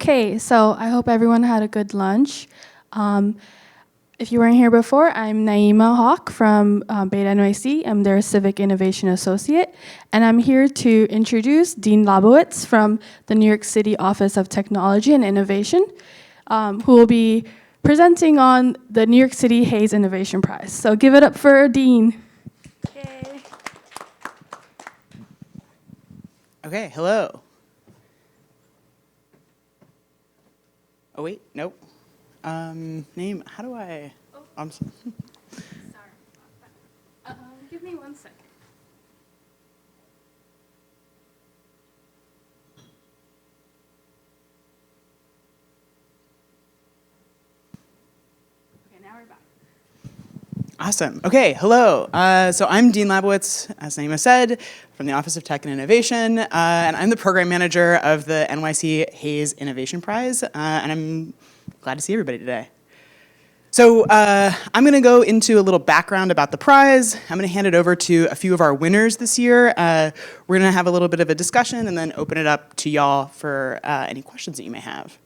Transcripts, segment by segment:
Okay, so I hope everyone had a good lunch. If you weren't here before, I'm Naima Hawk from Beta NYC. I'm their Civic Innovation Associate, and I'm here to introduce Dean Labowitz from the New York City Office of Technology and Innovation, who will be presenting on the New York City Hayes Innovation Prize. So give it up for Dean. Yay. Okay, hello. Oh wait, nope. Name, how do I? Oh. I'm sorry. Sorry. Give me 1 second. Okay, now we're back. Awesome. Okay, hello. So I'm Dean Labowitz, as Naima said, from the Office of Tech and Innovation, and I'm the program manager of the NYC Hayes Innovation Prize, and I'm glad to see everybody today. So I'm going to go into a little background about the prize. I'm going to hand it over to a few of our winners this year. We're going to have a little bit of a discussion and then open it up to y'all for any questions that you may have.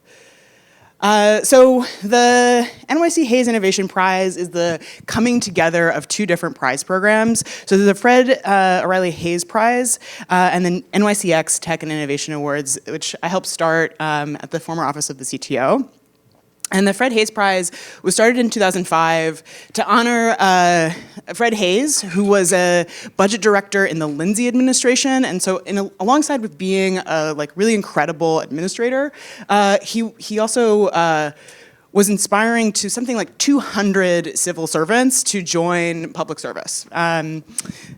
So the NYC Hayes Innovation Prize is the coming together of two different prize programs. So there's the Fred O'Reilly Hayes Prize and then NYCX Tech and Innovation Awards, which I helped start at the former office of the CTO. And the Fred Hayes Prize was started in 2005 to honor Fred Hayes, who was a budget director in the Lindsay administration. And so alongside with being a really incredible administrator, he also was inspiring to something like 200 civil servants to join public service.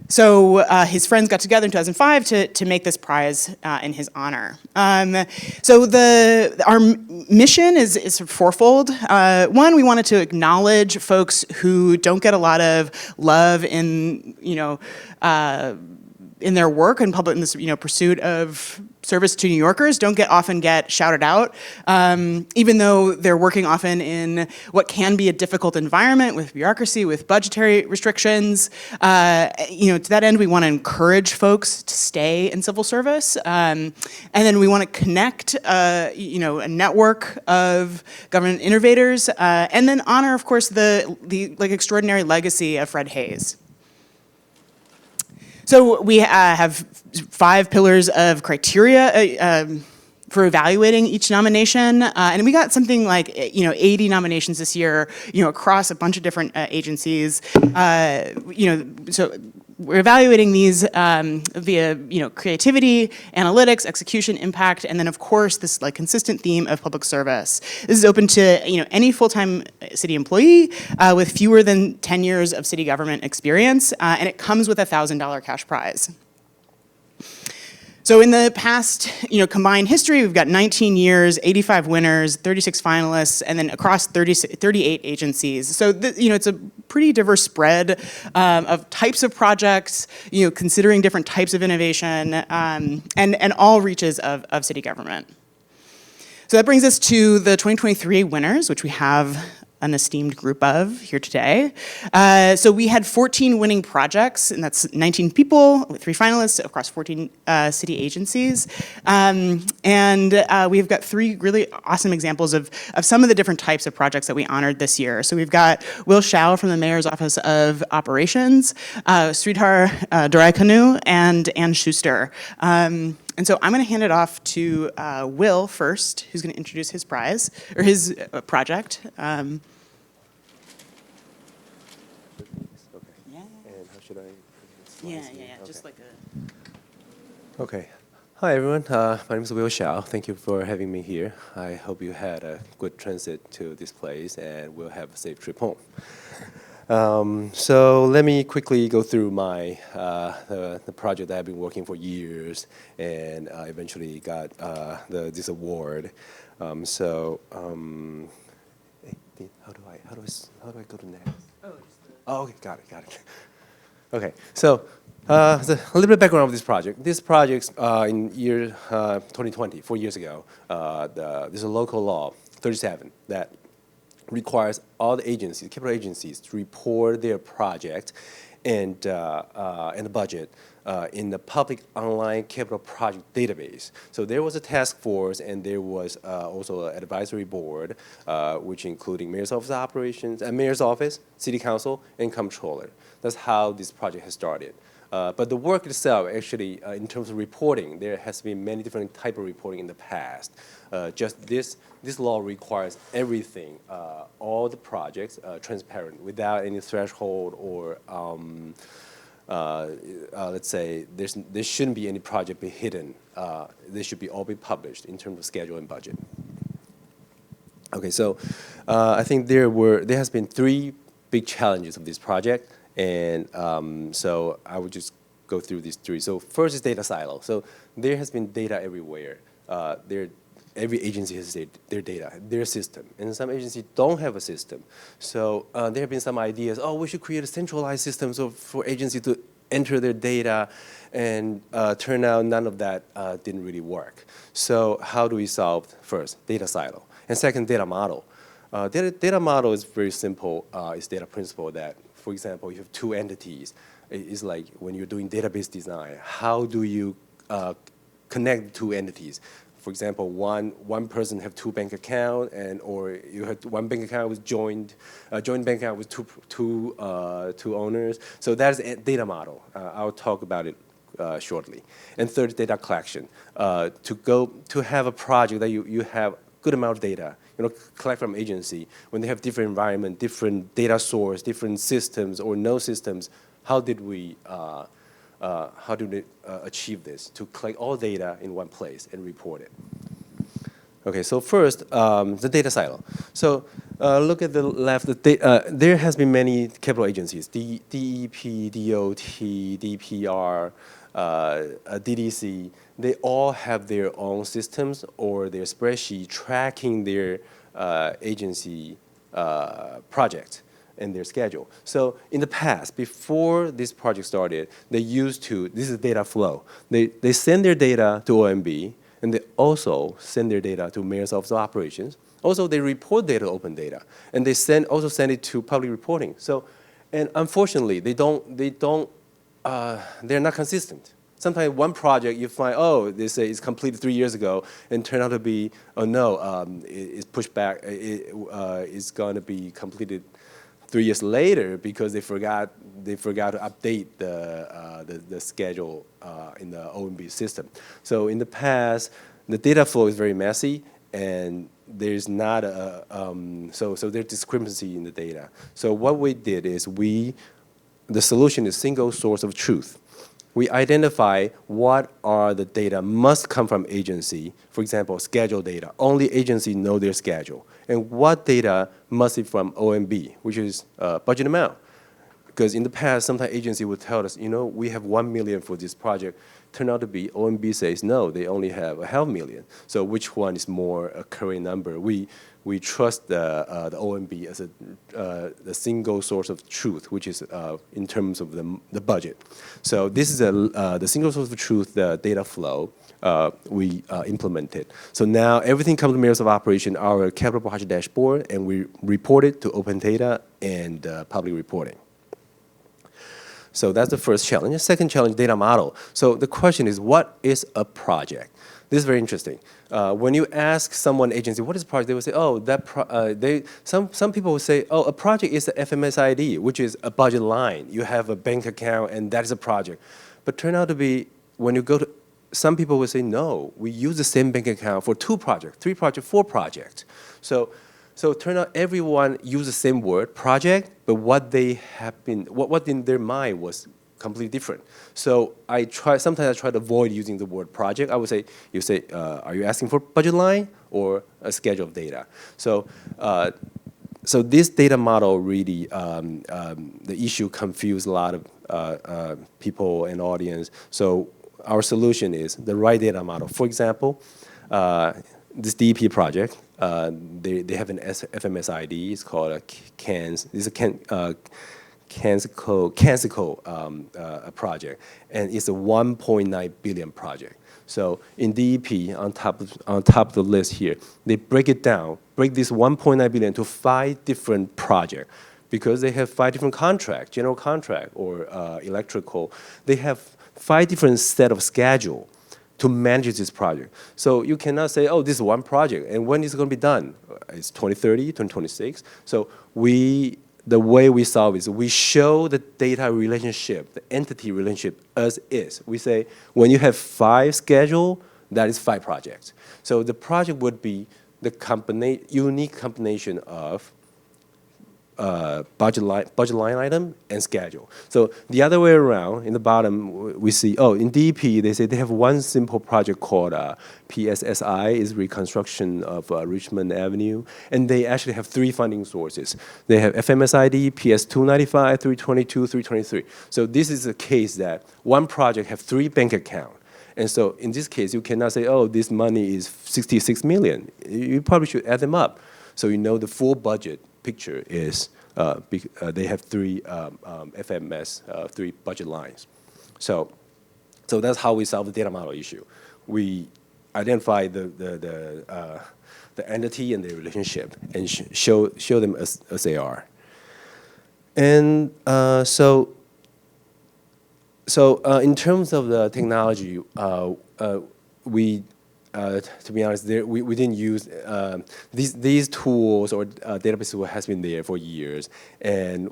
So his friends got together in 2005 to make this prize in his honor. So our mission is fourfold. One, we wanted to acknowledge folks who don't get a lot of love in their work and public in this pursuit of service to New Yorkers, don't often get shouted out, even though they're working often in what can be a difficult environment with bureaucracy, with budgetary restrictions. To that end, we want to encourage folks to stay in civil service, and then we want to connect, a network of government innovators, and then honor, of course, the extraordinary legacy of Fred Hayes. So we have 5 pillars of criteria for evaluating each nomination, and we got something like 80 nominations this year, across a bunch of different agencies. So we're evaluating these via creativity, analytics, execution, impact, and then of course this consistent theme of public service. This is open to any full-time city employee with fewer than 10 years of city government experience, and it comes with a $1,000 cash prize. So in the past, combined history, we've got 19 years, 85 winners, 36 finalists, and then across 38 agencies. So it's a pretty diverse spread of types of projects, considering different types of innovation, and all reaches of city government. So that brings us to the 2023 winners, which we have an esteemed group of here today. So we had 14 winning projects, and that's 19 people with 3 finalists across 14 city agencies. And we've got 3 really awesome examples of some of the different types of projects that we honored this year. So we've got Hsiao from the Mayor's Office of Operations, Sridhar, Doraikannu, and Schuster. And so I'm going to hand it off to Will first, who's going to introduce his prize, or his project. Yeah, okay. Just like a... Okay. Hi, everyone. My name is Hsiao. Thank you for having me here. I hope you had a good transit to this place and we'll have a safe trip home. So let me quickly go through my the project that I've been working for years and eventually got this award. How do I go to next? Oh, okay, got it. Okay, so a little bit of background of this project. This project in year 2020, 4 years ago, there's a local law 37 that requires all the agencies, capital agencies, to report their project and the budget in the public online capital project database. So there was a task force, and there was also an advisory board, which including mayor's office operations, mayor's office, city council, and comptroller. That's how this project has started. But the work itself, actually, in terms of reporting, there has been many different type of reporting in the past. Just this law requires everything, all the projects, transparent, without any threshold or, let's say, there shouldn't be any project be hidden. They should all be published in terms of schedule and budget. Okay, so I think there has been 3 big challenges of this project. And so I would just go through these 3. So first is data silo. So there has been data everywhere. Every agency has their data, their system. And some agencies don't have a system. So there have been some ideas, we should create a centralized system for agencies to enter their data. And turn out none of that didn't really work. So how do we solve first? Data silo. And second, data model. Data model is very simple. It's data principle that, for example, you have 2 entities. It's like when you're doing database design, how do you connect 2 entities? For example, one person have 2 bank accounts, or you have 1 bank account with joint bank account with two owners. So that's a data model. I'll talk about it shortly. And third, data collection. To have a project that you have good amount of data, collect from agency, when they have different environment, different data source, different systems or no systems, how did we achieve this? To collect all data in one place and report it. Okay, so first, the data silo. So look at the left. There has been many capital agencies, DEP, DOT, DPR, DDC. They all have their own systems or their spreadsheet tracking their agency project and their schedule. So in the past, before this project started, they used to, this is data flow. They send their data to OMB, and they also send their data to Mayor's Office of Operations. Also, they report data to Open Data, and they also send it to public reporting. So, and unfortunately, they're not consistent. Sometimes one project you find, they say it's completed 3 years ago, and turn out to be, it's pushed back. It's going to be completed 3 years later because they forgot to update the schedule in the OMB system. So in the past, the data flow is very messy, and there's not so there's discrepancy in the data. So what we did is the solution is single source of truth. We identify what are the data must come from agency. For example, schedule data. Only agency know their schedule. And what data must be from OMB, which is budget amount. Because in the past, sometimes agency would tell us, we have 1 million for this project. Turn out to be OMB says no, they only have a $500,000. So which one is more a current number? We trust the OMB as the single source of truth, which is in terms of the budget. So this is the single source of truth, the data flow we implemented. So now everything comes to Mayor's of Operation, our capital project dashboard, and we report it to Open Data and public reporting. So that's the first challenge. The second challenge, data model. So the question is, what is a project? This is very interesting. When you ask someone agency, what is a project? They will say, some people will say, a project is a FMSID, which is a budget line. You have a bank account, and that is a project. But turn out to be, when you go to, some people will say, no, we use the same bank account for 2 projects, 3 projects, 4 projects. So turn out everyone use the same word, project, but what in their mind was completely different. So sometimes I try to avoid using the word project. I would say, are you asking for budget line or a schedule of data? So this data model really, the issue confused a lot of people and audience. So our solution is the right data model. For example, this DEP project, they have an FMSID. It's called a CANS. This is a CANSICO project, and it's a 1.9 billion project. So in DEP, on top of the list here, they break this 1.9 billion to 5 different projects because they have 5 different contracts, general contract or electrical. They have 5 different set of schedule to manage this project. So you cannot say, oh, this is one project, and when is it going to be done? It's 2030, 2026. So the way we solve is we show the data relationship, the entity relationship as is. We say, when you have 5 schedule, that is 5 projects. So the project would be the unique combination of budget line item and schedule. So the other way around, in the bottom, we see, oh, in DEP, they say they have one simple project called PSSI, is reconstruction of Richmond Avenue, and they actually have 3 funding sources. They have FMSID, PS 295, 322, 323. So this is a case that one project have 3 bank accounts. And so in this case, you cannot say, oh, this money is 66 million. You probably should add them up. So you know the full budget picture is they have 3 FMS, 3 budget lines. So that's how we solve the data model issue. We identify the entity and the relationship and show them as they are. And so in terms of the technology, we to be honest, we didn't use these tools or database tool has been there for years, and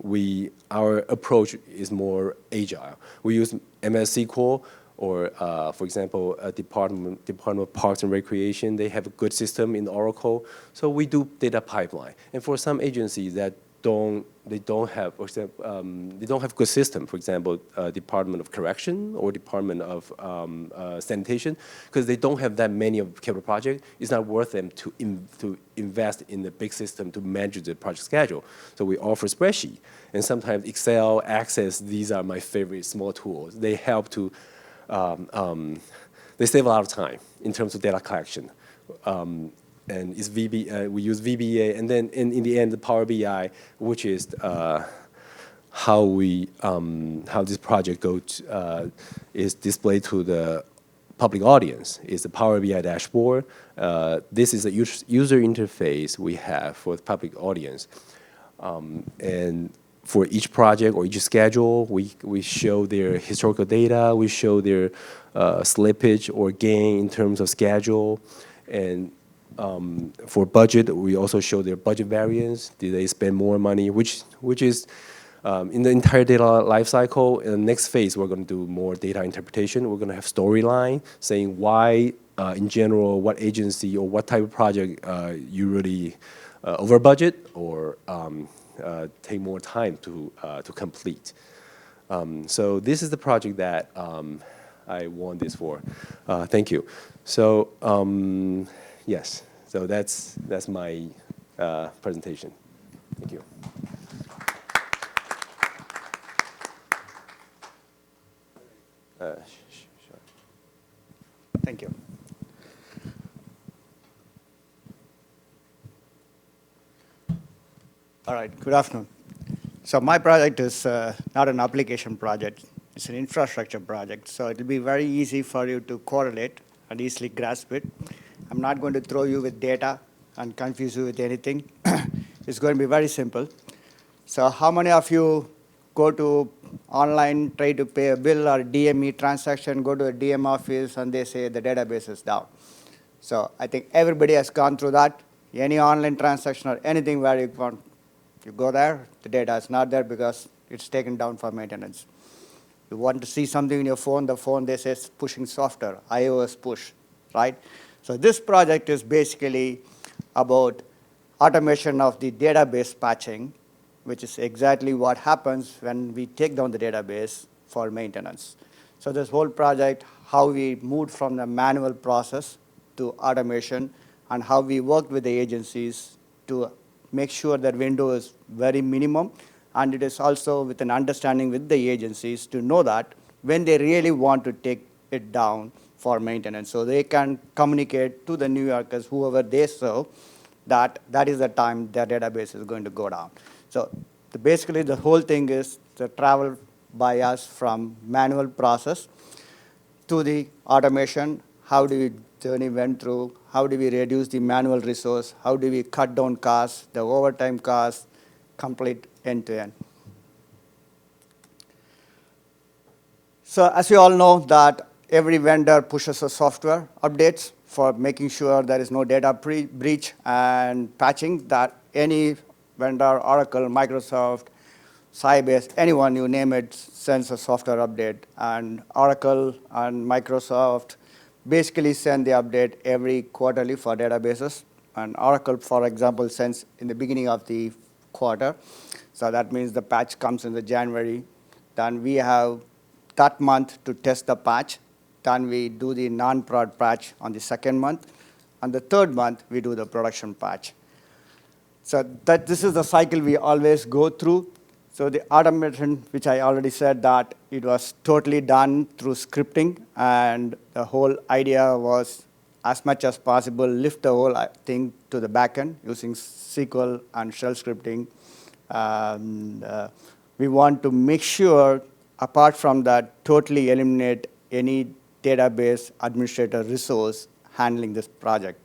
our approach is more agile. We use MS SQL, or for example, Department of Parks and Recreation. They have a good system in Oracle, so we do data pipeline. And for some agencies that they don't have good system. For example, Department of Correction or Department of Sanitation, because they don't have that many of capital projects. It's not worth them to invest in the big system to manage the project schedule. So we offer spreadsheet, and sometimes Excel, Access. These are my favorite small tools. They help to they save a lot of time in terms of data collection. And it's we use VBA, and then in the end, the Power BI, which is how this project is displayed to the public audience. Is the Power BI dashboard. This is a user interface we have for the public audience, and for each project or each schedule, we show their historical data, we show their slippage or gain in terms of schedule, and for budget, we also show their budget variance. Did they spend more money? Which is in the entire data life cycle. In the next phase, we're going to do more data interpretation. We're going to have storyline saying why, in general, what agency or what type of project you really over budget or take more time to complete. So this is the project that I won this for. Thank you. So yes. So that's my presentation. Thank you. Sure. Thank you. All right, good afternoon. So my project is not an application project. It's an infrastructure project. So it'll be very easy for you to correlate and easily grasp it. I'm not going to throw you with data and confuse you with anything. It's going to be very simple. So how many of you go to online, try to pay a bill or DME transaction, go to a DM office, and they say the database is down? So I think everybody has gone through that. Any online transaction or anything where you go there, the data is not there because it's taken down for maintenance. You want to see something in your phone, the phone, they say, is pushing software, iOS push, right? So this project is basically about automation of the database patching, which is exactly what happens when we take down the database for maintenance. So this whole project, how we moved from the manual process to automation, and how we worked with the agencies to make sure that window is very minimum, and it is also with an understanding with the agencies to know that when they really want to take it down for maintenance, so they can communicate to the New Yorkers, whoever they serve, that is the time their database is going to go down. So basically the whole thing is the travel by us from manual process to the automation. How do we journey went through? How do we reduce the manual resource? How do we cut down costs, the overtime costs, complete end to end? So as you all know that every vendor pushes a software updates for making sure there is no data breach and patching that any vendor, Oracle, Microsoft, Sybase, anyone you name it, sends a software update. And Oracle and Microsoft basically send the update every quarterly for databases. And Oracle, for example, sends in the beginning of the quarter. So that means the patch comes in the January. Then we have that month to test the patch. Then we do the non-prod patch on the second month. On the third month, we do the production patch. So this is the cycle we always go through. So the automation, which I already said that it was totally done through scripting, and the whole idea was as much as possible lift the whole thing to the backend using SQL and shell scripting. We want to make sure, apart from that, totally eliminate any database administrator resource handling this project.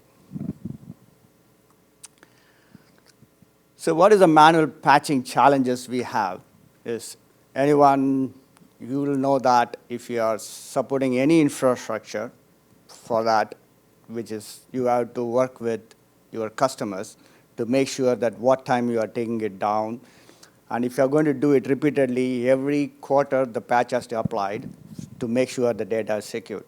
So what is the manual patching challenges we have? Is anyone, you will know that if you are supporting any infrastructure for that, which is you have to work with your customers to make sure that what time you are taking it down. And if you're going to do it repeatedly, every quarter the patch has to be applied to make sure the data is secure.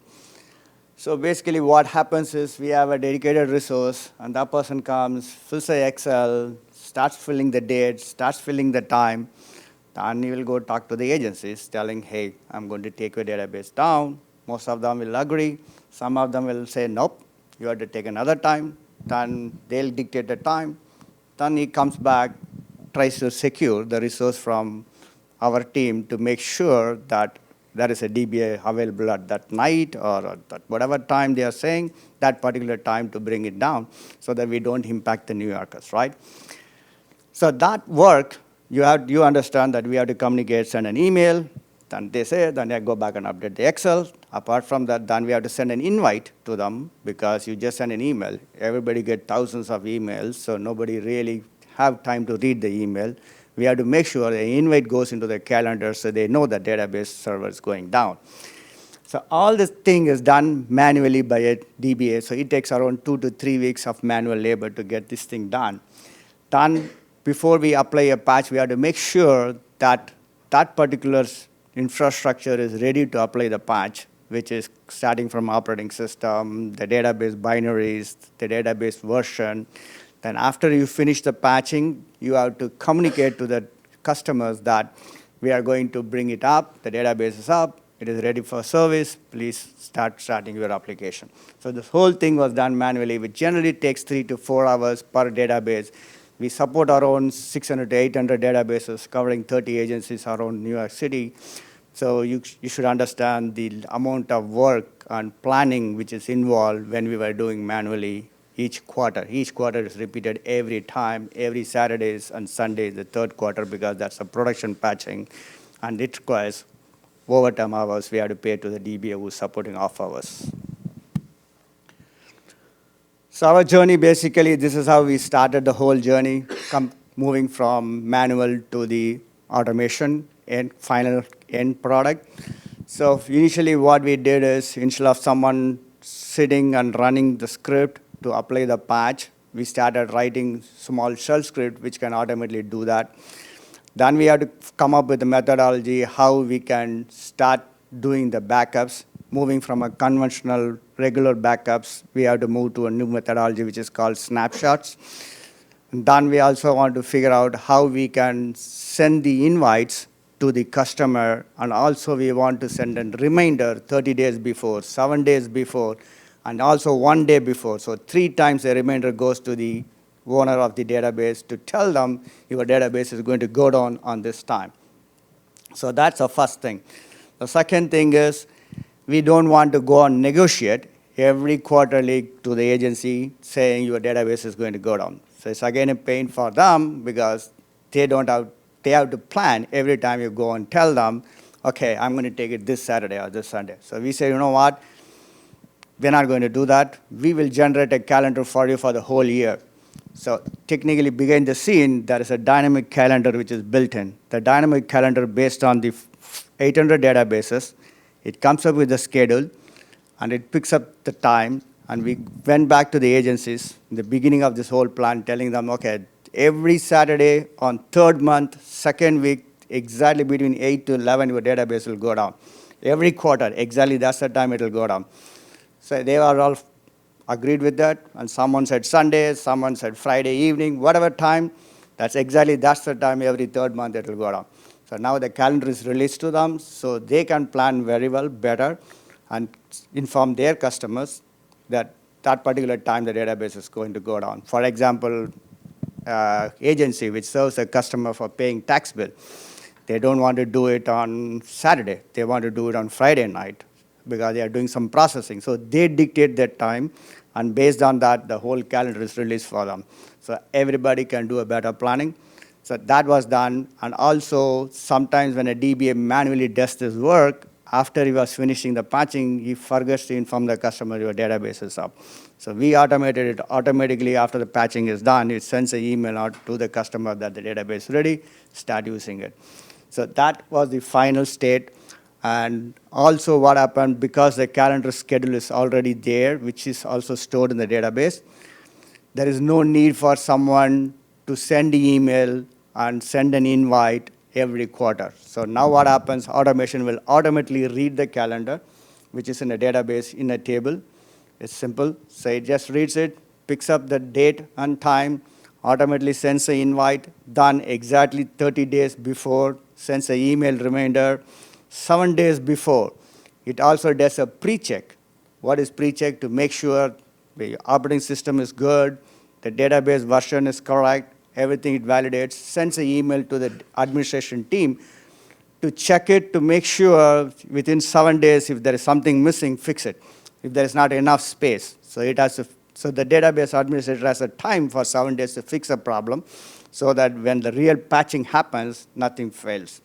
So basically what happens is we have a dedicated resource, and that person comes, fills the Excel, starts filling the dates, starts filling the time, and he will go talk to the agencies telling, hey, I'm going to take your database down. Most of them will agree. Some of them will say, nope, you have to take another time. Then they'll dictate the time. Then he comes back, tries to secure the resource from our team to make sure that there is a DBA available at that night or at whatever time they are saying, that particular time to bring it down so that we don't impact the New Yorkers, right? So that work, you understand that we have to communicate, send an email, then they say, then I go back and update the Excel. Apart from that, then we have to send an invite to them because you just send an email. Everybody get thousands of emails, so nobody really have time to read the email. We have to make sure the invite goes into the calendar so they know the database server is going down. So all this thing is done manually by a DBA, so it takes around 2 to 3 weeks of manual labor to get this thing done. Then, before we apply a patch, we have to make sure that that particular infrastructure is ready to apply the patch, which is starting from operating system, the database binaries, the database version. Then after you finish the patching, you have to communicate to the customers that we are going to bring it up, the database is up, it is ready for service, please starting your application. So this whole thing was done manually, which generally takes 3 to 4 hours per database. We support our own 600 to 800 databases covering 30 agencies around New York City. So you should understand the amount of work and planning which is involved when we were doing manually each quarter. Each quarter is repeated every time, every Saturdays and Sundays, the third quarter, because that's a production patching, and it requires overtime hours we have to pay to the DBA who's supporting off hours. So our journey, basically, this is how we started the whole journey, moving from manual to the automation and final end product. So initially what we did is, instead of someone sitting and running the script to apply the patch, we started writing small shell script which can automatically do that. Then we had to come up with a methodology how we can start doing the backups. Moving from a conventional regular backups, we have to move to a new methodology which is called snapshots. And then we also want to figure out how we can send the invites to the customer, and also we want to send a reminder 30 days before, 7 days before, and also 1 day before. So 3 times a reminder goes to the owner of the database to tell them your database is going to go down on this time. So that's the first thing. The second thing is, we don't want to go and negotiate every quarterly to the agency saying your database is going to go down. So it's again a pain for them because they have to plan every time you go and tell them, okay, I'm going to take it this Saturday or this Sunday. So we say, you know what, we're not going to do that. We will generate a calendar for you for the whole year. So technically behind the scene, there is a dynamic calendar which is built in. The dynamic calendar based on the 800 databases, It comes up with the schedule, and it picks up the time. And we went back to the agencies in the beginning of this whole plan, telling them, okay, every Saturday on third month, second week, exactly between 8 to 11, your database will go down. Every quarter, exactly that's the time it will go down. So they are all agreed with that, and someone said Sunday, someone said Friday evening, whatever time, that's the time every third month it will go down. So now the calendar is released to them, so they can plan very well, better, and inform their customers that that particular time the database is going to go down. For example, agency which serves a customer for paying tax bill, they don't want to do it on Saturday. They want to do it on Friday night because they are doing some processing. So they dictate that time, and based on that, the whole calendar is released for them. So everybody can do a better planning. So that was done. And also, sometimes when a DBA manually does this work, after he was finishing the patching, he forgets to inform the customer your database is up. So we automated it automatically after the patching is done. It sends an email out to the customer that the database is ready, start using it. So that was the final state. And also what happened, because the calendar schedule is already there, which is also stored in the database, there is no need for someone to send an email and send an invite every quarter. So now what happens, automation will automatically read the calendar, which is in a database in a table. It's simple. So it just reads it, picks up the date and time, automatically sends an invite, done exactly 30 days before, sends an email reminder, 7 days before. It also does a pre-check. What is pre-check? To make sure the operating system is good, the database version is correct, everything it validates, sends an email to the administration team to check it, to make sure within 7 days, if there is something missing, fix it. If there is not enough space. So it has to, so the database administrator has a time for 7 days to fix a problem, so that when the real patching happens, nothing fails.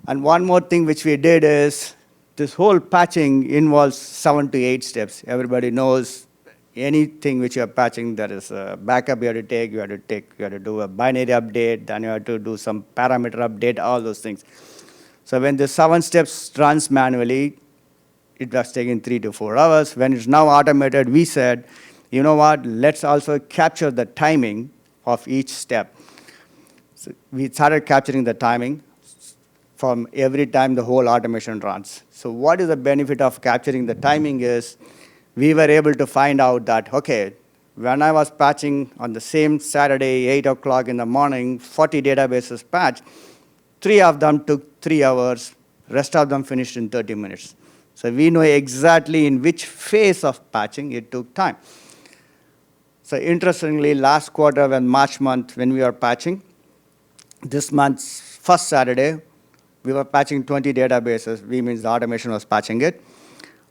And one more thing which we did is, this whole patching involves 7 to 8 steps. Everybody knows anything which you are patching, there is a backup you have to take, you have to do a binary update, then you have to do some parameter update, all those things. So when the 7 steps runs manually, it was taking 3 to 4 hours. When it's now automated, we said, you know what, let's also capture the timing of each step. So we started capturing the timing from every time the whole automation runs. So what is the benefit of capturing the timing is, we were able to find out that, okay, when I was patching on the same Saturday, 8 o'clock in the morning, 40 databases patched, 3 of them took 3 hours, rest of them finished in 30 minutes. So we know exactly in which phase of patching it took time. So interestingly, last quarter, when March month, when we were patching, this month's first Saturday, we were patching 20 databases. We means the automation was patching it.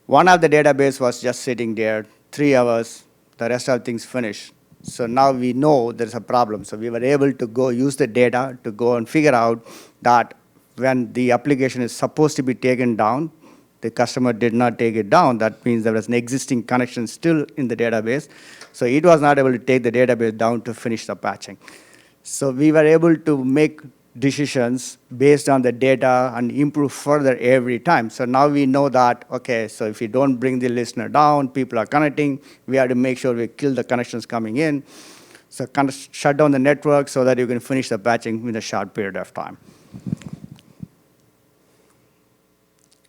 One of the database was just sitting there, 3 hours, the rest of things finished. So now we know there's a problem. So we were able to go use the data to go and figure out that when the application is supposed to be taken down, the customer did not take it down. That means there was an existing connection still in the database. So it was not able to take the database down to finish the patching. So we were able to make decisions based on the data and improve further every time. So now we know that, okay, so if you don't bring the listener down, people are connecting, we have to make sure we kill the connections coming in. So kind of shut down the network so that you can finish the patching in a short period of time.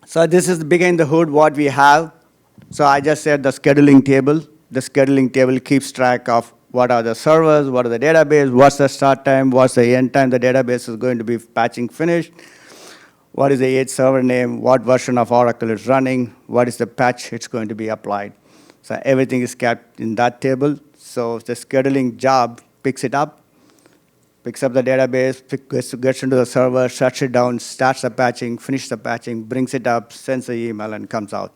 So this is behind the hood what we have. So I just said the scheduling table. The scheduling table keeps track of what are the servers, what are the database, what's the start time, what's the end time the database is going to be patching finished, what is the age server name, what version of Oracle is running, what is the patch it's going to be applied. So everything is kept in that table. So the scheduling job picks it up, picks up the database, gets into the server, shuts it down, starts the patching, finishes the patching, brings it up, sends the email, and comes out.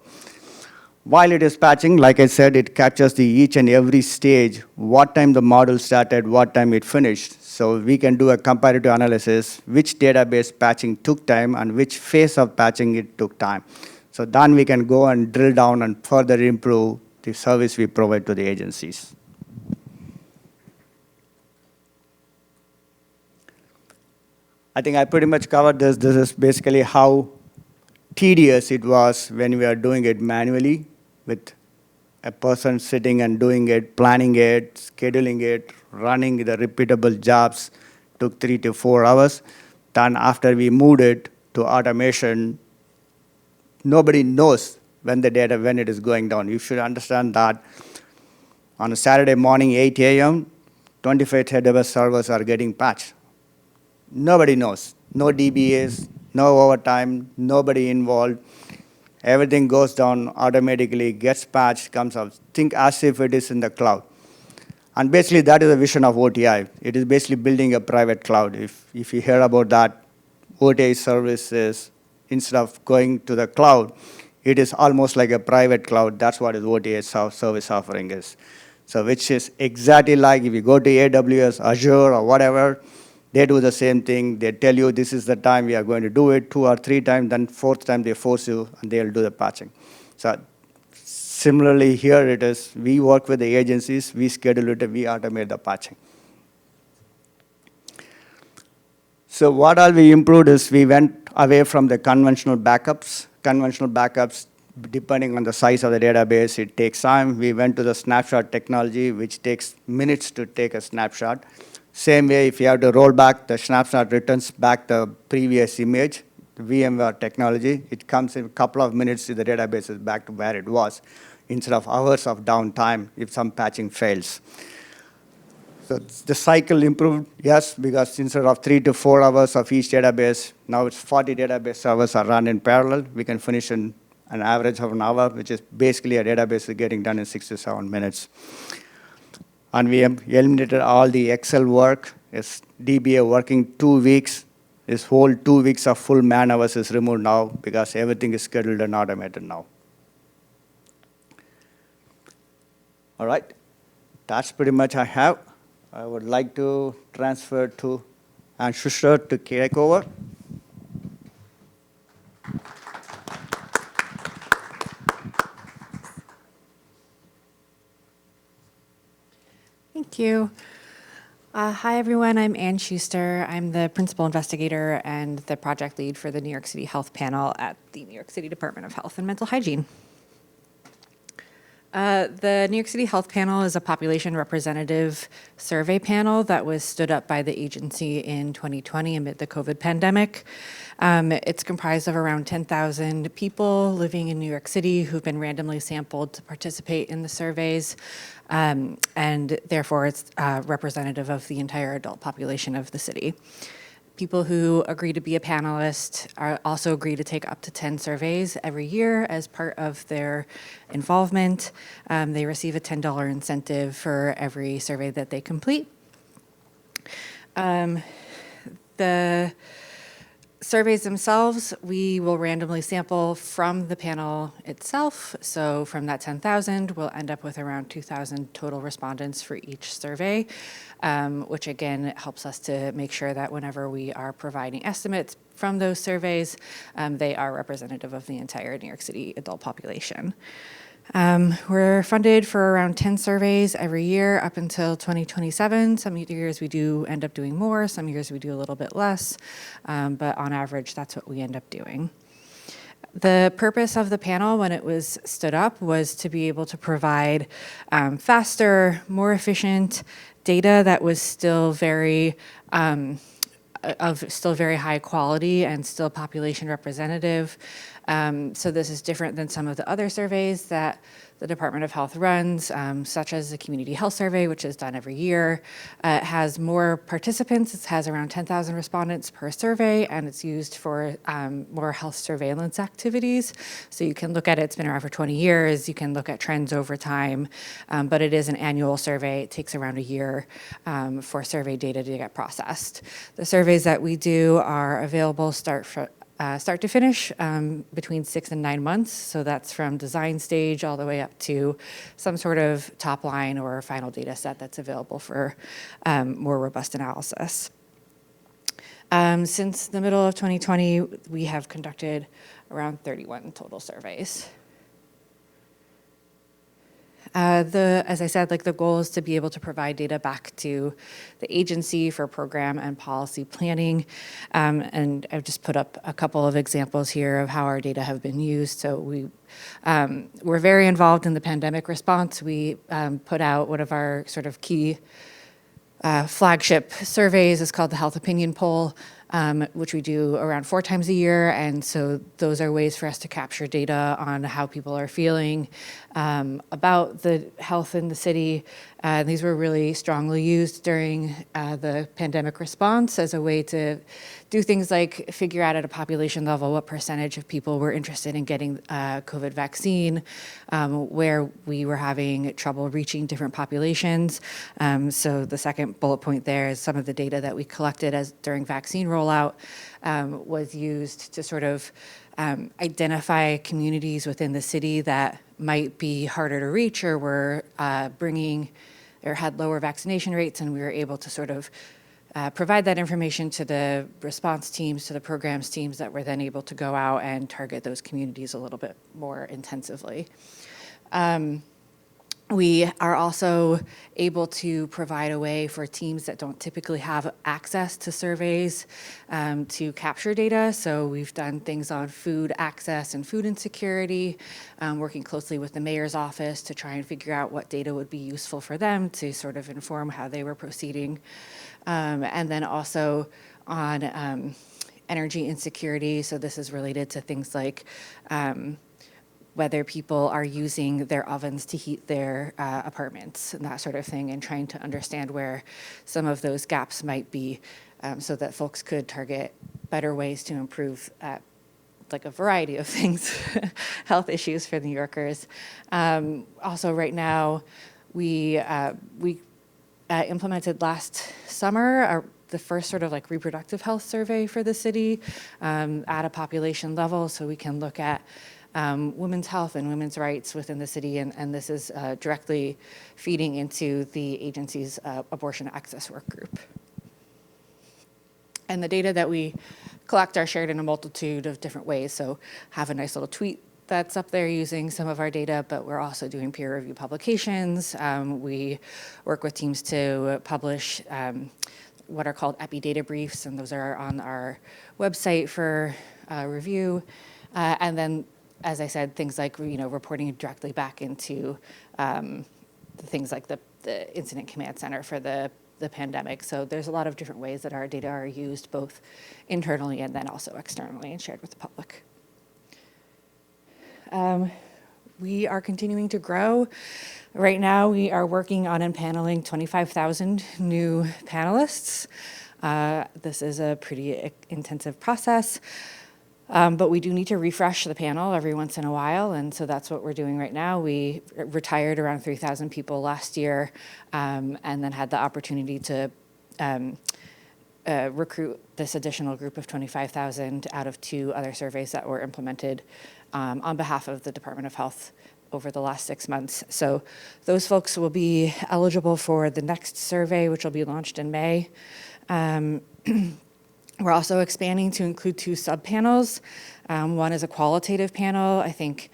While it is patching, like I said, it captures the each and every stage, what time the module started, what time it finished. So we can do a comparative analysis, which database patching took time and which phase of patching it took time. So then we can go and drill down and further improve the service we provide to the agencies. I think I pretty much covered this. This is basically how tedious it was when we are doing it manually with a person sitting and doing it, planning it, scheduling it, running the repeatable jobs took 3 to 4 hours. Then after we moved it to automation, nobody knows when it is going down. You should understand that on a Saturday morning, 8 a.m., 25 AWS servers are getting patched. Nobody knows. No DBAs, no overtime, nobody involved. Everything goes down automatically, gets patched, comes up. Think as if it is in the cloud. And basically, that is the vision of OTI. It is basically building a private cloud. If you hear about that, OTI services, instead of going to the cloud, it is almost like a private cloud. That's what OTA service offering is. So which is exactly like if you go to AWS, Azure, or whatever, they do the same thing. They tell you this is the time we are going to do it, 2 or 3 times, then 4th time they force you, and they'll do the patching. So similarly here it is, we work with the agencies, we schedule it, and we automate the patching. So what all we improved is we went away from the conventional backups. Conventional backups, depending on the size of the database, it takes time. We went to the snapshot technology, which takes minutes to take a snapshot. Same way, if you have to roll back, the snapshot returns back the previous image, the VMware technology. It comes in a couple of minutes, the database is back to where it was, instead of hours of downtime if some patching fails. So the cycle improved, yes, because instead of 3 to 4 hours of each database, now it's 40 database servers are run in parallel. We can finish in an average of an hour, which is basically a database is getting done in 6 to 7 minutes. And we eliminated all the Excel work. It's DBA working 2 weeks. This whole 2 weeks of full man hours is removed now because everything is scheduled and automated now. All right, that's pretty much I have. I would like to transfer to Schuster to take over. Thank you. Hi, everyone. I'm Ann Schuster. I'm the principal investigator and the project lead for the New York City Health Panel at the New York City Department of Health and Mental Hygiene. The New York City Health Panel is a population representative survey panel that was stood up by the agency in 2020 amid the COVID pandemic. It's comprised of around 10,000 people living in New York City who've been randomly sampled to participate in the surveys, and therefore it's representative of the entire adult population of the city. People who agree to be a panelist also agree to take up to 10 surveys every year as part of their involvement. They receive a $10 incentive for every survey that they complete. The surveys themselves, we will randomly sample from the panel itself. So from that 10,000, we'll end up with around 2,000 total respondents for each survey, which again helps us to make sure that whenever we are providing estimates from those surveys, they are representative of the entire New York City adult population. We're funded for around 10 surveys every year up until 2027. Some years we do end up doing more, some years we do a little bit less, but on average, that's what we end up doing. The purpose of the panel when it was stood up was to be able to provide faster, more efficient data that was still very high quality and still population representative. So this is different than some of the other surveys that the Department of Health runs, such as the Community Health Survey, which is done every year. It has more participants. It has around 10,000 respondents per survey, and it's used for more health surveillance activities. So you can look at it. It's been around for 20 years. You can look at trends over time, but it is an annual survey. It takes around a year for survey data to get processed. The surveys that we do are available start to finish between 6 and 9 months. So that's from design stage all the way up to some sort of top line or final data set that's available for more robust analysis. Since the middle of 2020, we have conducted around 31 total surveys. As I said, like the goal is to be able to provide data back to the agency for program and policy planning. And I've just put up a couple of examples here of how our data have been used. So we're very involved in the pandemic response. We put out one of our sort of key flagship surveys is called the Health Opinion Poll, which we do around 4 times a year. And so those are ways for us to capture data on how people are feeling about the health in the city. These were really strongly used during the pandemic response as a way to do things like figure out at a population level what percentage of people were interested in getting COVID vaccine, where we were having trouble reaching different populations. So the second bullet point there is some of the data that we collected during vaccine rollout was used to sort of identify communities within the city that might be harder to reach or were bringing or had lower vaccination rates, and we were able to sort of provide that information to the response teams, to the programs teams that were then able to go out and target those communities a little bit more intensively. We are also able to provide a way for teams that don't typically have access to surveys to capture data. So we've done things on food access and food insecurity, working closely with the mayor's office to try and figure out what data would be useful for them to sort of inform how they were proceeding. And then also on energy insecurity. So this is related to things like whether people are using their ovens to heat their apartments and that sort of thing, and trying to understand where some of those gaps might be so that folks could target better ways to improve like a variety of things, health issues for New Yorkers. Also right now, we implemented last summer the first sort of like reproductive health survey for the city at a population level, so we can look at women's health and women's rights within the city, and this is directly feeding into the agency's abortion access work group. And the data that we collect are shared in a multitude of different ways, so have a nice little tweet that's up there using some of our data, but we're also doing peer review publications. We work with teams to publish what are called epi-data briefs, and those are on our website for review. And then, as I said, things like reporting directly back into the things like the Incident Command Center for the pandemic. So there's a lot of different ways that our data are used, both internally and then also externally, and shared with the public. We are continuing to grow. Right now, we are working on empaneling 25,000 new panelists. This is a pretty intensive process. But we do need to refresh the panel every once in a while, and so that's what we're doing right now. We retired around 3,000 people last year, and then had the opportunity to recruit this additional group of 25,000 out of 2 other surveys that were implemented on behalf of the Department of Health over the last 6 months. So those folks will be eligible for the next survey, which will be launched in May. We're also expanding to include 2 subpanels. One is a qualitative panel. I think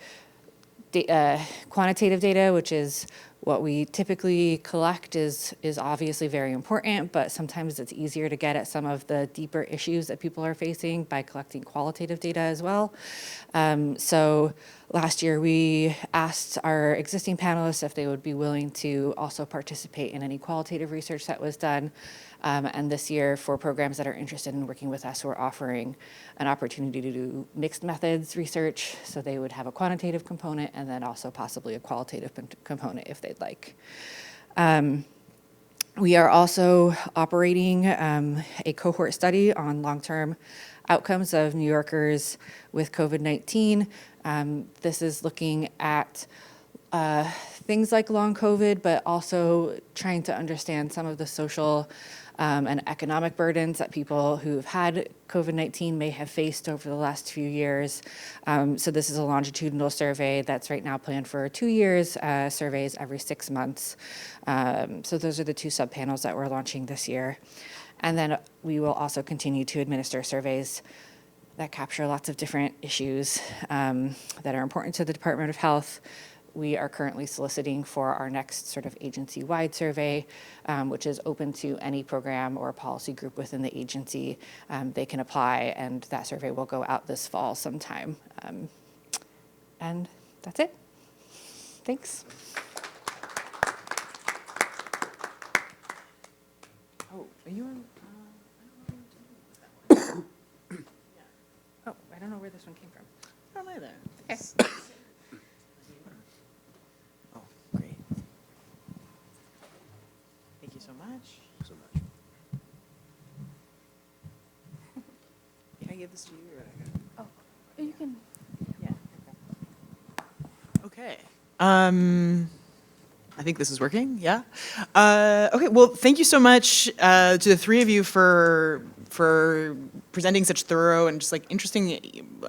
quantitative data, which is what we typically collect, is obviously very important, but sometimes it's easier to get at some of the deeper issues that people are facing by collecting qualitative data as well. So last year we asked our existing panelists if they would be willing to also participate in any qualitative research that was done. And this year, for programs that are interested in working with us, we're offering an opportunity to do mixed methods research, so they would have a quantitative component and then also possibly a qualitative component if they'd like. We are also operating a cohort study on long-term outcomes of New Yorkers with COVID-19. This is looking at things like long COVID, but also trying to understand some of the social and economic burdens that people who've had COVID-19 may have faced over the last few years. So this is a longitudinal survey that's right now planned for 2 years, surveys every 6 months. So those are the 2 subpanels that we're launching this year. And then we will also continue to administer surveys that capture lots of different issues that are important to the Department of Health, we are currently soliciting for our next sort of agency-wide survey, which is open to any program or policy group within the agency. They can apply, and that survey will go out this fall sometime. And that's it. Thanks. Oh, are you on? Oh, I don't know where this one came from. I don't either. Okay. Oh, great. Thank you so much. So much. Can I give this to you? Or You can. Okay. I think this is working. Yeah. Okay. Well, thank you so much to the three of you for presenting such thorough and just like interesting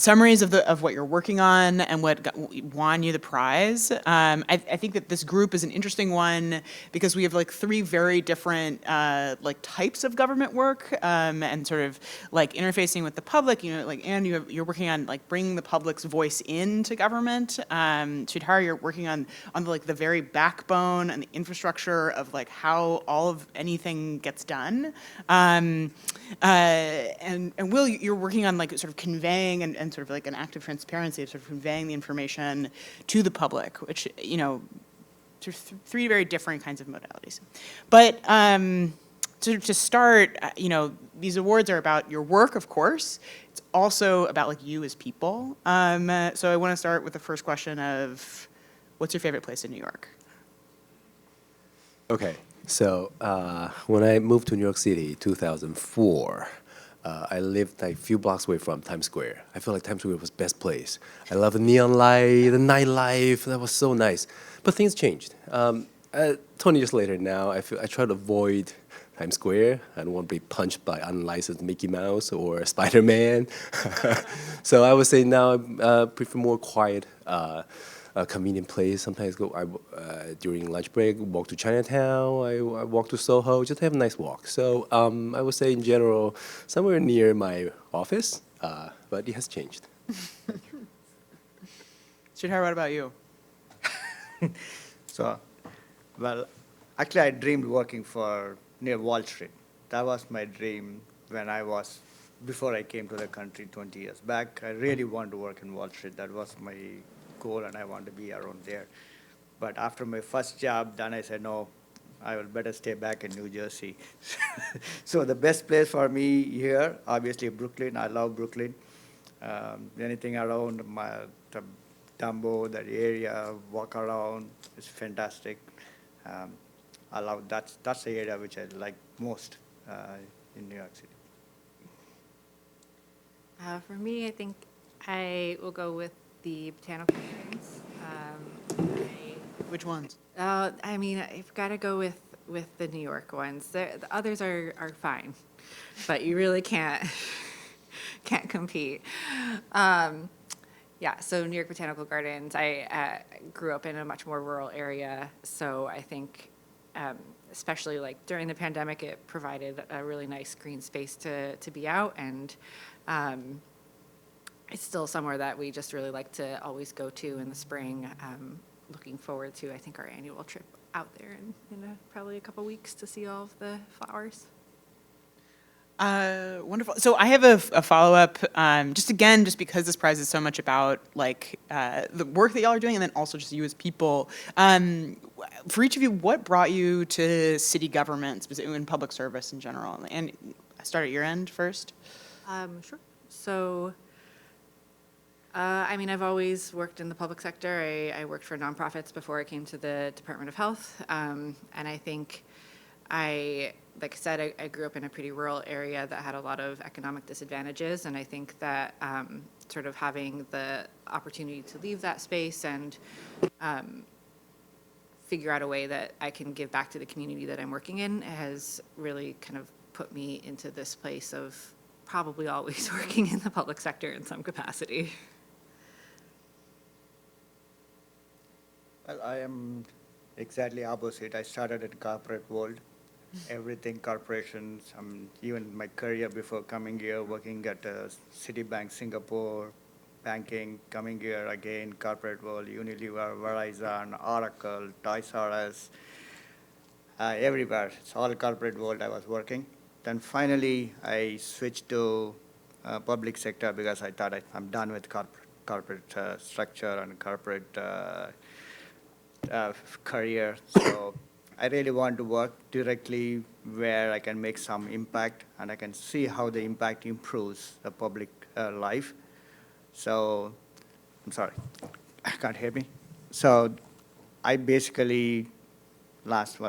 summaries of what you're working on and what won you the prize. I think that this group is an interesting one because we have like three very different like types of government work and sort of like interfacing with the public. You know, like you're working on like bringing the public's voice into government. Sridhar, you're working on like the very backbone and the infrastructure of like how all of anything gets done. And Will, you're working on like sort of conveying and sort of like an active transparency of sort of conveying the information to the public, which, you know, sort of three very different kinds of modalities. But to start, you know, these awards are about your work, of course. It's also about like you as people. So I want to start with the first question of, what's your favorite place in New York? Okay, so when I moved to New York City, 2004, I lived like a few blocks away from Times Square. I feel like Times Square was the best place. I love the neon light, the nightlife. That was so nice. But things changed. 20 years later now, I try to avoid Times Square. I don't want to be punched by unlicensed Mickey Mouse or Spider-Man. So I would say now I prefer more quiet, a convenient place. Sometimes during lunch break, walk to Chinatown. I walk to Soho, just have a nice walk. So I would say in general, somewhere near my office, but it has changed. Sridhar, what about you? So, well, actually I dreamed working near Wall Street. That was my dream before I came to the country 20 years back. I really wanted to work in Wall Street. That was my goal, and I wanted to be around there. But after my first job, then I said, no, I will better stay back in New Jersey. So the best place for me here, obviously Brooklyn. I love Brooklyn. Anything around the Dumbo, that area, walk around, is fantastic. I love that's the area which I like most in New York City. For me, I think I will go with the botanical gardens. Which ones? I mean, I've got to go with the New York ones. The others are fine, but you really can't compete. Yeah, so New York Botanical Gardens. I grew up in a much more rural area, so I think, especially like during the pandemic, it provided a really nice green space to be out, and it's still somewhere that we just really like to always go to in the spring. Looking forward to, I think, our annual trip out there in probably a couple weeks to see all of the flowers. Wonderful. So I have a follow-up, just because this prize is so much about like the work that y'all are doing, and then also just you as people. For each of you, what brought you to city government, specifically in public service in general? And I start at your end first. Sure. So, I mean, I've always worked in the public sector. I worked for nonprofits before I came to the Department of Health, and I think like I said, I grew up in a pretty rural area that had a lot of economic disadvantages, and I think that sort of having the opportunity to leave that space and figure out a way that I can give back to the community that I'm working in has really kind of put me into this place of probably always working in the public sector in some capacity. Well, I am exactly opposite. I started in corporate world. Everything corporations, even my career before coming here, working at Citibank Singapore, banking, coming here again, corporate world, Unilever, Verizon, Oracle, Toys R Us, everywhere. It's all corporate world I was working. Then finally, I switched to public sector because I thought I'm done with corporate structure and corporate career. So I really want to work directly where I can make some impact and I can see how the impact improves the public life. So, I'm sorry, can't hear me. So I basically last,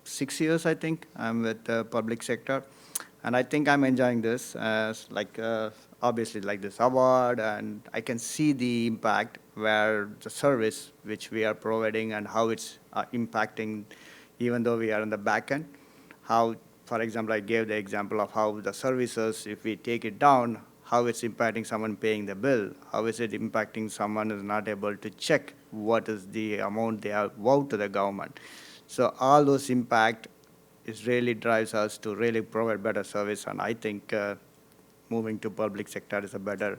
6 years, I think, I'm with the public sector. And I think I'm enjoying this, obviously like this award, and I can see the impact where the service which we are providing and how it's impacting, even though we are in the back end. How, for example, I gave the example of how the services, if we take it down, how it's impacting someone paying the bill, how is it impacting someone who's not able to check what is the amount they have vowed to the government. So all those impact is really drives us to really provide better service, and I think moving to public sector is a better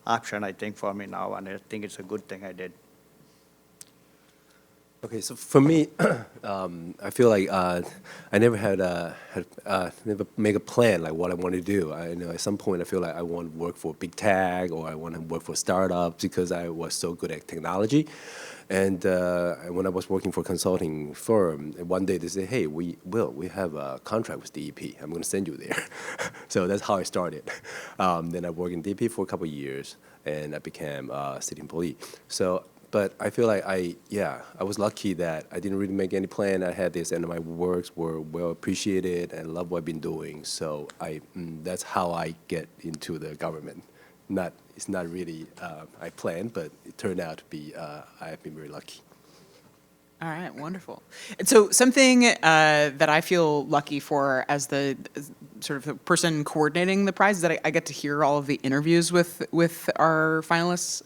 option, I think, for me now, and I think it's a good thing I did. Okay, so for me, I feel like I never never make a plan like what I want to do. I know at some point I feel like I want to work for big tech or I want to work for startups because I was so good at technology. And when I was working for a consulting firm, one day they said, "Hey, we have a contract with DEP. I'm going to send you there." So that's how I started. Then I worked in DEP for a couple of years, and I became a city employee. But I feel like I was lucky that I didn't really make any plan. I had this, and my works were well appreciated, and I love what I've been doing. So that's how I get into the government. It's not really I planned, but it turned out to be I've been very lucky. All right, wonderful. And so something that I feel lucky for as the sort of the person coordinating the prize is that I get to hear all of the interviews with our finalists.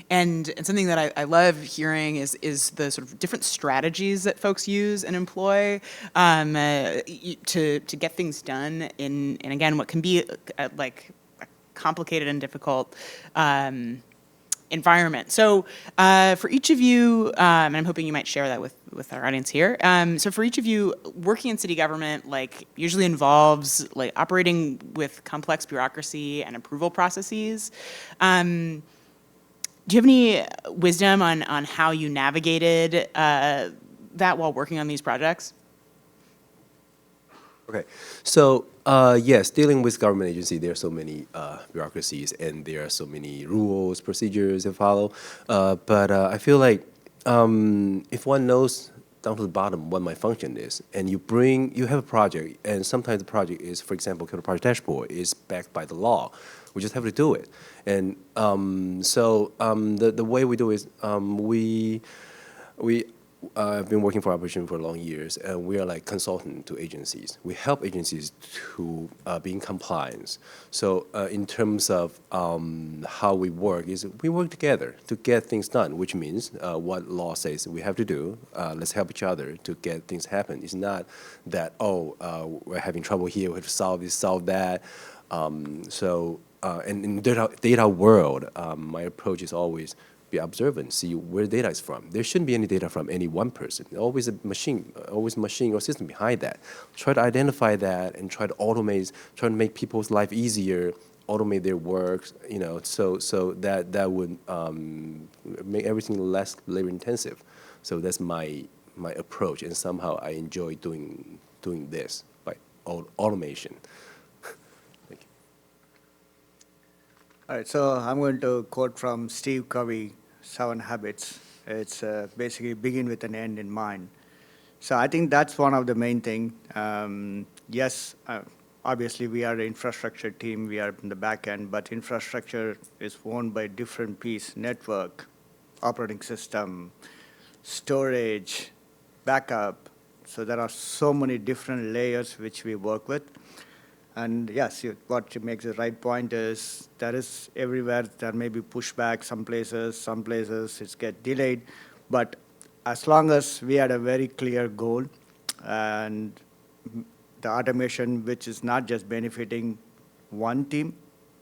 And something that I love hearing is the sort of different strategies that folks use and employ to get things done in again, what can be like a complicated and difficult environment. So for each of you, and I'm hoping you might share that with our audience here. So for each of you, working in city government usually involves operating with complex bureaucracy and approval processes. Do you have any wisdom on how you navigated that while working on these projects? Okay, so yes, dealing with government agency, there are so many bureaucracies and there are so many rules, procedures to follow. But I feel like if one knows down to the bottom what my function is, and you have a project, and sometimes the project is, for example, the project dashboard is backed by the law. We just have to do it. And the way we do is I've been working for operation for long years, and we are like consultant to agencies. We help agencies to be in compliance. So in terms of how we work is we work together to get things done, which means what law says we have to do, let's help each other to get things happen. It's not that, we're having trouble here, we have to solve this, solve that. And in data world, my approach is always be observant, see where data is from. There shouldn't be any data from any one person. Always a machine or system behind that. Try to identify that and try to automate, try to make people's life easier, automate their work, so that would make everything less labor intensive. So that's my approach, and somehow I enjoy doing this by automation. All right, so I'm going to quote from Steve Covey, 7 Habits. It's basically begin with an end in mind. So I think that's one of the main things. Yes, obviously we are an infrastructure team, we are in the back end, but infrastructure is owned by different pieces: network, operating system, storage, backup. So there are so many different layers which we work with. And yes, what makes the right point is there is everywhere there may be pushback, some places it's get delayed. But as long as we had a very clear goal and the automation which is not just benefiting one team,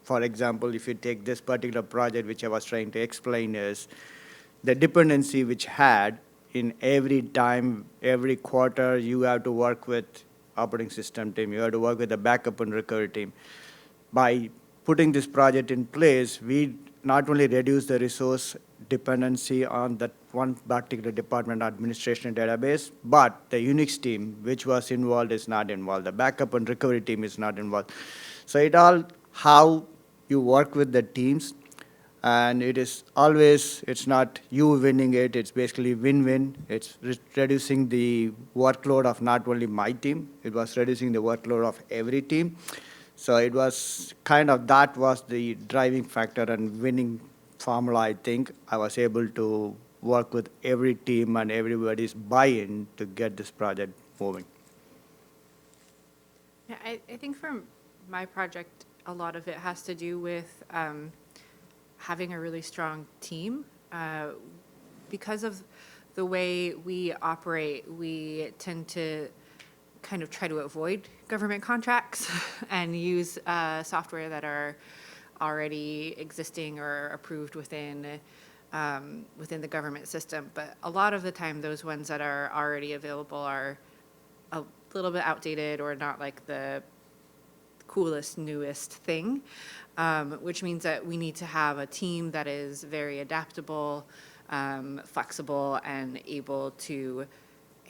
For example, if you take this particular project, which I was trying to explain, is the dependency which had in every time, every quarter, you have to work with operating system team, you have to work with the backup and recovery team. By putting this project in place, we not only reduce the resource dependency on that one particular department administration database, but the Unix team, which was involved, is not involved. The backup and recovery team is not involved. So it all how you work with the teams, and it is always, it's not you winning it, it's basically win-win. It's reducing the workload of not only my team, it was reducing the workload of every team. So it was kind of, that was the driving factor and winning formula, I think. I was able to work with every team and everybody's buy-in to get this project moving. Yeah, I think for my project, a lot of it has to do with having a really strong team. Because of the way we operate, we tend to kind of try to avoid government contracts and use software that are already existing or approved within the government system. But a lot of the time, those ones that are already available are a little bit outdated or not like the coolest, newest thing, which means that we need to have a team that is very adaptable, flexible, and able to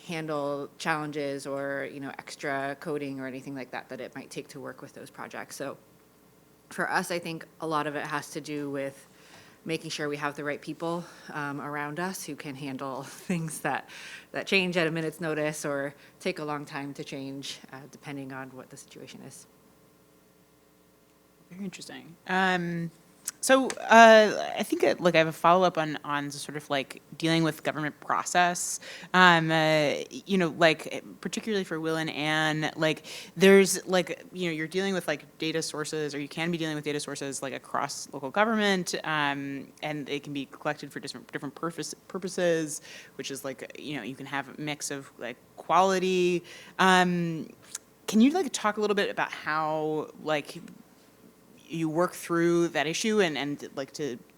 handle challenges or extra coding or anything like that it might take to work with those projects. So for us, I think a lot of it has to do with making sure we have the right people around us who can handle things that change at a minute's notice or take a long time to change, depending on what the situation is. Very interesting. So I think I have a follow-up on sort of like dealing with government process. Particularly for Will and Anne, there's you're dealing with data sources, or you can be dealing with data sources across local government, and it can be collected for different purposes, which is you can have a mix of quality. Can you talk a little bit about how you work through that issue and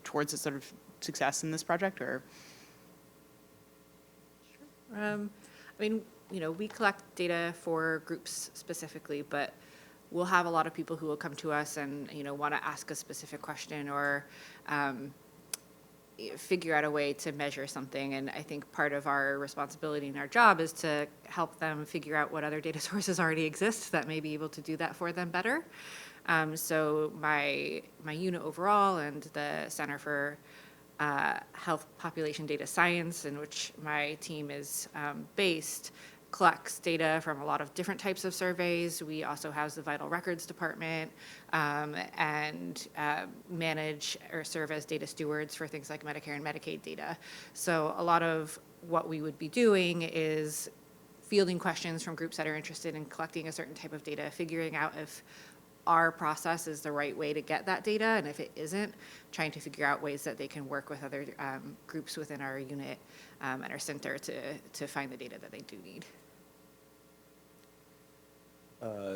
towards a sort of success in this project, or? Sure. We collect data for groups specifically, but we'll have a lot of people who will come to us and want to ask a specific question or figure out a way to measure something. And I think part of our responsibility and our job is to help them figure out what other data sources already exist that may be able to do that for them better. So my unit overall and the Center for Health Population Data Science, in which my team is based, collects data from a lot of different types of surveys. We also house the Vital Records Department and manage or serve as data stewards for things like Medicare and Medicaid data. So a lot of what we would be doing is fielding questions from groups that are interested in collecting a certain type of data, figuring out if our process is the right way to get that data, and if it isn't, trying to figure out ways that they can work with other groups within our unit and our center to find the data that they do need.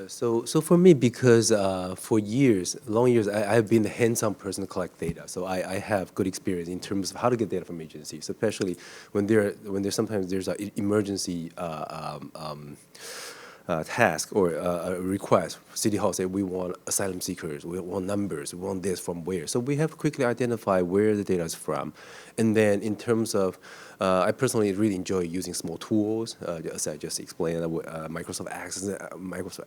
So for me, because for long years, I've been the hands-on person to collect data. So I have good experience in terms of how to get data from agencies, especially when sometimes there's an emergency task or a request. City Hall say we want asylum seekers, we want numbers, we want this from where. So we have to quickly identify where the data is from. And then in terms of, I personally really enjoy using small tools, as I just explained, Microsoft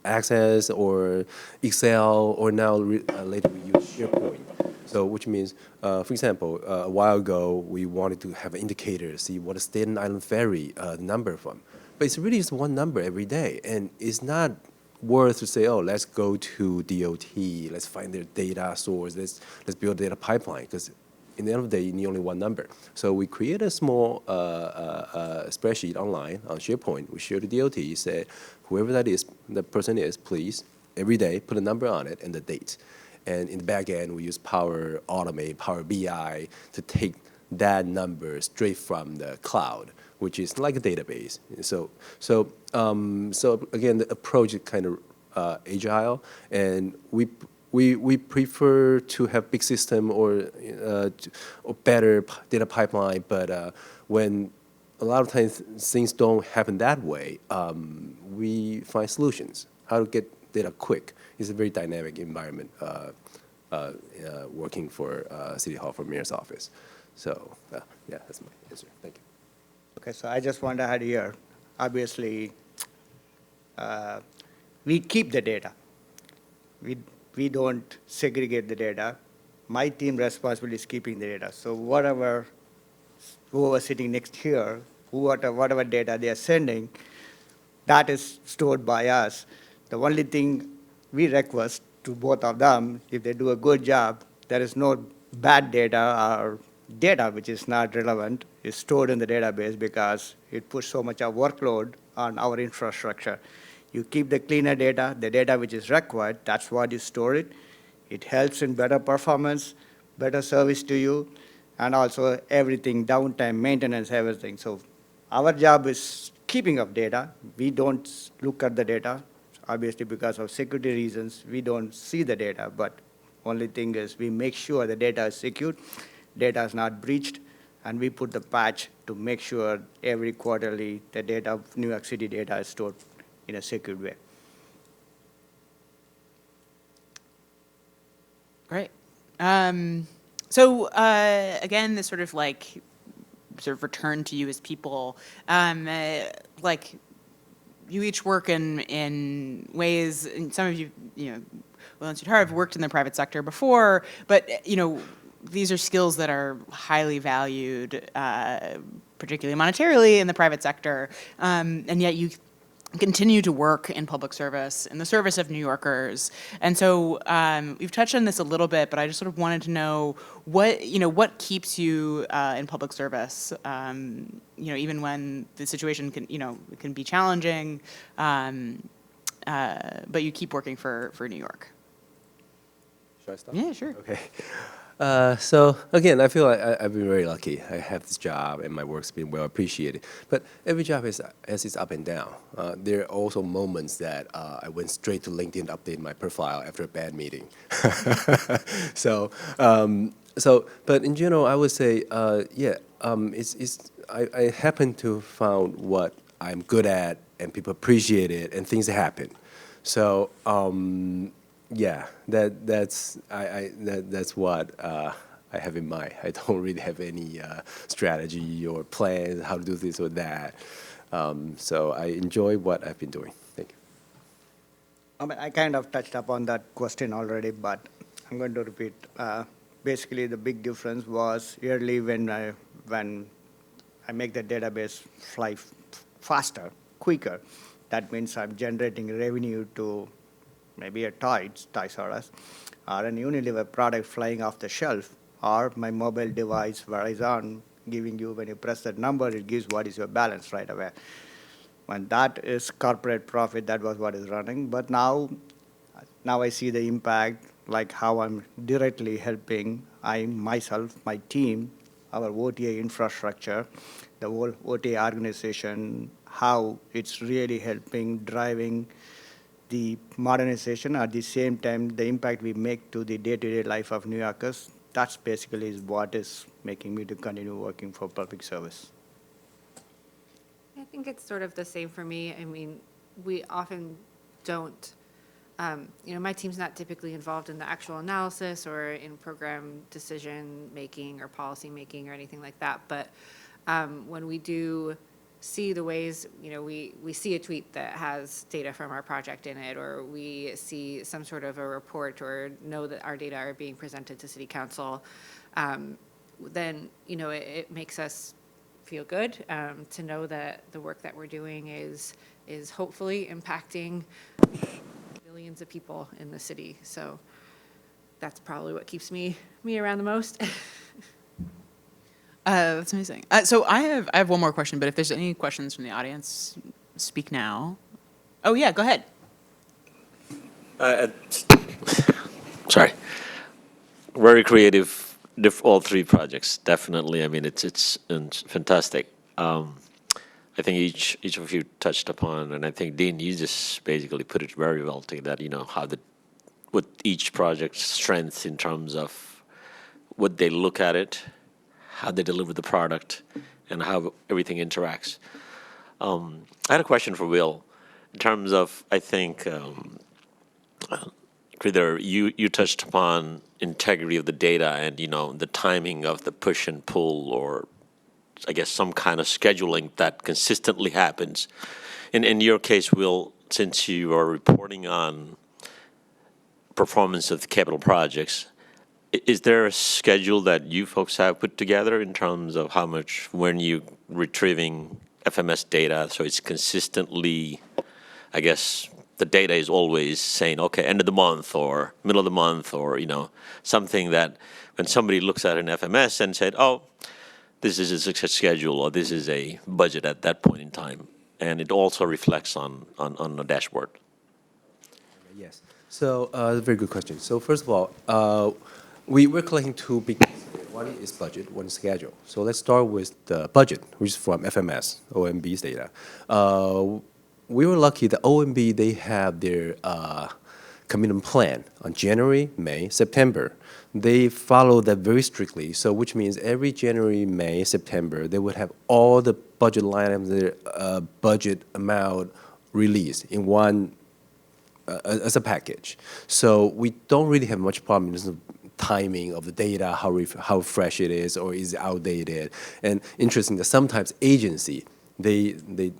Access or Excel, or now later we use SharePoint. So which means, for example, a while ago, we wanted to have an indicator, see what is Staten Island Ferry number from. But it's really just one number every day, and it's not worth to say, oh, let's go to DOT, let's find their data source, let's build a data pipeline, because in the end of the day, you need only one number. So we create a small spreadsheet online on SharePoint. We share the DOT, say, whoever that person is, please, every day, put a number on it and the date. And in the back end, we use Power Automate, Power BI to take that number straight from the cloud, which is like a database. So again, the approach is kind of agile, and we prefer to have big system or better data pipeline, but when a lot of times things don't happen that way, we find solutions. How to get data quick is a very dynamic environment working for City Hall, for Mayor's office. So yeah, that's my answer. Thank you. Okay, so I just want to add here, obviously, we keep the data. We don't segregate the data. My team responsibility is keeping the data. So whoever sitting next here, whatever data they are sending, that is stored by us. The only thing we request to both of them, if they do a good job, there is no bad data or data which is not relevant is stored in the database because it puts so much of workload on our infrastructure. You keep the cleaner data, the data which is required, that's what you store it. It helps in better performance, better service to you, and also everything, downtime, maintenance, everything. So our job is keeping of data. We don't look at the data. Obviously, because of security reasons, we don't see the data, but only thing is we make sure the data is secured, data is not breached, and we put the patch to make sure every quarterly the data of New York City data is stored in a secured way. Great. So again, this sort of return to you as people, like you each work in ways, and some of you, Will and Sridhar have worked in the private sector before, but these are skills that are highly valued, particularly monetarily in the private sector, and yet you continue to work in public service, in the service of New Yorkers. And so we've touched on this a little bit, but I just sort of wanted to know what keeps you in public service, even when the situation can be challenging, but you keep working for New York. Should I start? Yeah, sure. Okay. So again, I feel like I've been very lucky. I have this job and my work's been well appreciated. But every job has its up and down. There are also moments that I went straight to LinkedIn to update my profile after a bad meeting. But in general, I would say, I happen to found what I'm good at and people appreciate it and things happen. So. Yeah, that's what I have in mind. I don't really have any strategy or plans how to do this or that. So I enjoy what I've been doing. Thank you. I kind of touched upon that question already, but I'm going to repeat. Basically, the big difference was early when I make the database fly faster, quicker. That means I'm generating revenue to maybe a Toys R Us, or an Unilever product flying off the shelf, or my mobile device Verizon giving you, when you press that number, it gives what is your balance right away. When that is corporate profit, that was what is running. But now I see the impact, like how I'm directly helping myself, my team, our OTA infrastructure, the whole OTA organization, how it's really helping driving the modernization, at the same time, the impact we make to the day-to-day life of New Yorkers. That's basically is what is making me to continue working for public service. I think it's sort of the same for me. I mean, we often don't, my team's not typically involved in the actual analysis or in program decision-making or policy-making or anything like that. But when we do see the ways, we see a tweet that has data from our project in it, or we see some sort of a report or know that our data are being presented to City Council, then, it makes us feel good to know that the work that we're doing is hopefully impacting millions of people in the city. So that's probably what keeps me around the most. That's amazing. So I have one more question, but if there's any questions from the audience, speak now. Oh yeah, go ahead. Sorry. Very creative, all three projects, definitely. I mean, it's fantastic. I think each of you touched upon, and I think Dean, you just basically put it very well to that, how the what each project's strengths in terms of what they look at it, how they deliver the product, and how everything interacts. I had a question for Will in terms of, I think, Sridhar, you touched upon integrity of the data and, the timing of the push and pull, or I guess some kind of scheduling that consistently happens. In your case, Will, since you are reporting on performance of the capital projects, is there a schedule that you folks have put together in terms of how much, when you retrieving FMS data, so it's consistently, I guess, the data is always saying, okay, end of the month or middle of the month, or, something that when somebody looks at an FMS and said, oh, this is a success schedule, or this is a budget at that point in time, and it also reflects on the dashboard. Yes. So that's a very good question. So first of all, we're collecting two big pieces. One is budget, one is schedule. So let's start with the budget, which is from FMS, OMB's data. We were lucky that OMB, they have their commitment plan on January, May, September. They follow that very strictly, so which means every January, May, September, they would have all the budget line items, their budget amount released in one as a package. So we don't really have much problem in terms of timing of the data, how fresh it is, or is it outdated. And interesting that sometimes agency, they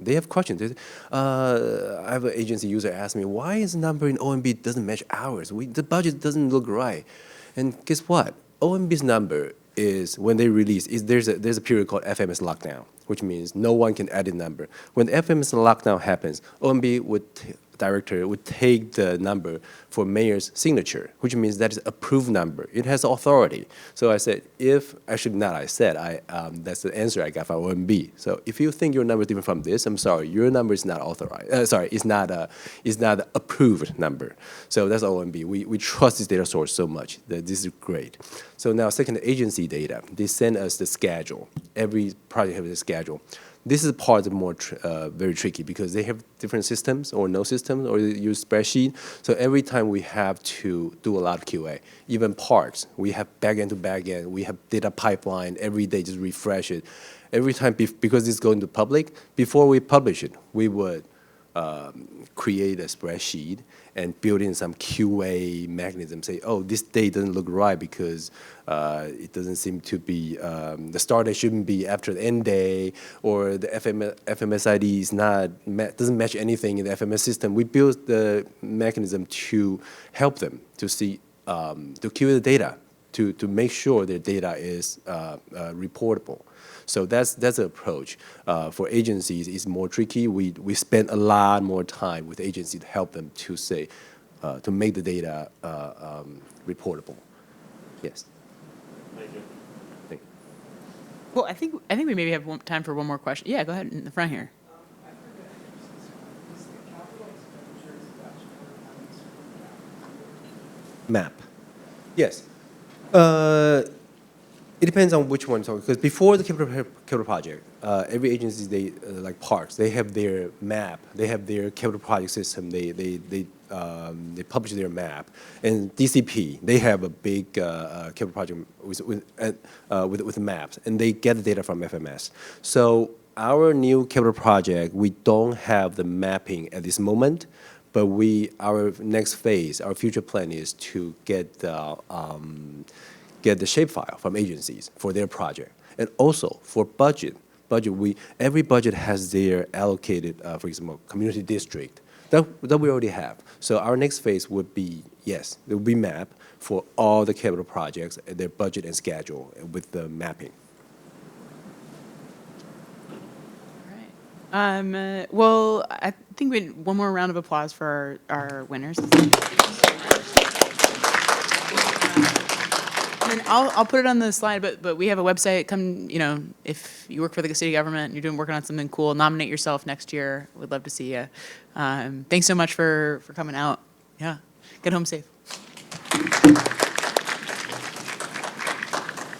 have questions. I have an agency user ask me, why is the number in OMB doesn't match ours? The budget doesn't look right. And guess what? OMB's number is, when they release, there's a period called FMS lockdown, which means no one can edit number. When the FMS lockdown happens, OMB director would take the number for mayor's signature, which means that is approved number. It has authority. So I said, that's the answer I got from OMB. So if you think your number is different from this, I'm sorry, your number is not authorized. It's not an approved number. So that's OMB. We trust this data source so much that this is great. So now second, the agency data. They send us the schedule. Every project has a schedule. This is part of more very tricky because they have different systems or no systems, or they use spreadsheet. So every time we have to do a lot of QA. Even parks, we have back-end to back-end. We have data pipeline every day, just refresh it. Every time, because it's going to public, before we publish it, we would create a spreadsheet and build in some QA mechanism. Say, oh, this date doesn't look right because it doesn't seem to be, the start date shouldn't be after the end day, or the FMS ID is doesn't match anything in the FMS system. We build the mechanism to help them to see, to QA the data, to make sure their data is reportable. So that's the approach. For agencies, it's more tricky. We spend a lot more time with agencies to help them to say, to make the data reportable. Yes. Thank you. Thank you. Well, I think we maybe have time for one more question. Yeah, go ahead in the front here. Map. Yes. It depends on which one. Because before the capital project, every agency, like parks, they have their map. They have their capital project system. They publish their map. And DCP, they have a big capital project with maps, and they get the data from FMS. So our new capital project, we don't have the mapping at this moment. But our next phase, our future plan is to get the shapefile from agencies for their project. And also for budget, every budget has their allocated, for example, community district that we already have. So our next phase would be, yes, there will be map for all the capital projects, their budget and schedule with the mapping. Well, I think we had one more round of applause for our winners. And I'll put it on the slide, but we have a website. Come, if you work for the city government and you're working on something cool, nominate yourself next year. We'd love to see you. Thanks so much for coming out. Yeah, get home safe.